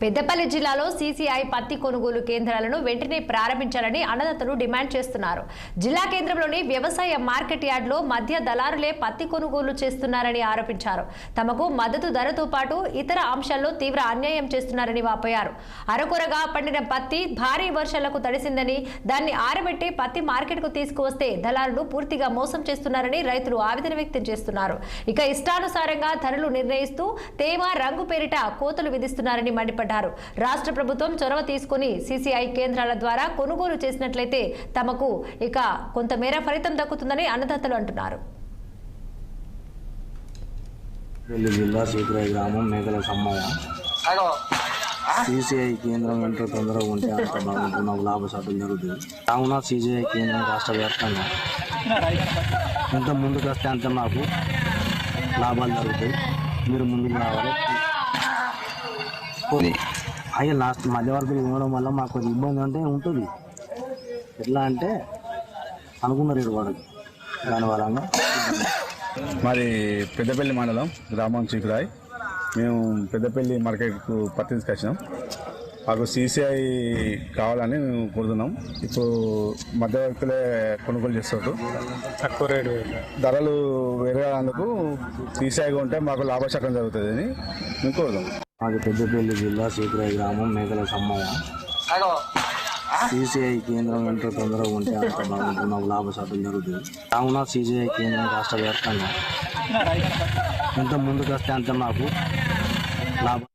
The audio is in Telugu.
పెద్దపల్లి జిల్లాలో సీసీఐ పత్తి కొనుగోలు కేంద్రాలను వెంటనే ప్రారంభించాలని అన్నదాతలు డిమాండ్ చేస్తున్నారు. జిల్లా కేంద్రంలోని వ్యవసాయ మార్కెట్ యార్డులో మధ్య దళారులే పత్తి కొనుగోలు చేస్తున్నారని ఆరోపించారు. తమకు మద్దతు ధరతో పాటు ఇతర అంశాల్లో తీవ్ర అన్యాయం చేస్తున్నారని వాపోయారు. అరకొరగా పండిన పత్తి భారీ వర్షాలకు తడిసిందని, దాన్ని ఆరబెట్టి పత్తి మార్కెట్కు తీసుకువస్తే దళారులు పూర్తిగా మోసం చేస్తున్నారని రైతులు ఆవేదన వ్యక్తం చేస్తున్నారు. ఇక ఇష్టానుసారంగా ధరలు నిర్ణయిస్తూ తేమ రంగు పేరిట కోతలు విధిస్తున్నారని మండిపడ్డారు. రాష్ట్ర ప్రభుత్వం చొరవ తీసుకుని సీసీఐ కేంద్రాల ద్వారా కొనుగోలు చేసినట్లయితే తమకు ఇక కొంతమేర ఫలితం దక్కుతుందని అన్నదాతలు అంటున్నారు. జిల్లా సీకరాయి గ్రామం మేకల సమ్మయ్య. సీసీఐ కేంద్రం ఎంతో తొందరగా ఉంటే అంత బాగుంటుంది, మాకు లాభసాటులు జరుగుతుంది. కావున సీసీఐ కేంద్రం రాష్ట్ర వ్యాప్తంగా ఎంత ముందుకు వస్తే అంత మాకు లాభాలు జరుగుతాయి. మీరు ముందుకు రావాలి. అయ్యా లాస్ట్ మధ్యవర్తులు ఇవ్వడం వల్ల మాకు కొంచెం ఇబ్బంది అంటే ఉంటుంది. ఎట్లా అంటే అనుకున్న రేటు పడదు. దానివల్ల మాది పెద్దపల్లి మండలం గ్రామం చీకురాయి. మేము పెద్దపల్లి మార్కెట్కు పత్తి తీసుకొచ్చినాం. మాకు సీసీఐ కావాలని మేము కోరుతున్నాం. ఇప్పుడు మధ్యవర్తులే కొనుగోలు చేస్తారు. తక్కువ రేటు ధరలు పెరగడానికి సీసీఐగా ఉంటే మాకు లాభశాతం జరుగుతుంది అని మేము కోరుతాం. మాది పెద్దపల్లి జిల్లా సీకరాయి గ్రామం మేకల సమ్మయ్య. సీసీఐ కేంద్రం ఎంతో తొందరగా ఉంటే అంత బాగుంటుంది, మాకు లాభసాటులు జరుగుతుంది. కావున సీసీఐ కేంద్రం రాష్ట్ర వ్యాప్తంగా ఎంత ముందుకు వస్తే అంత మాకు లాభం.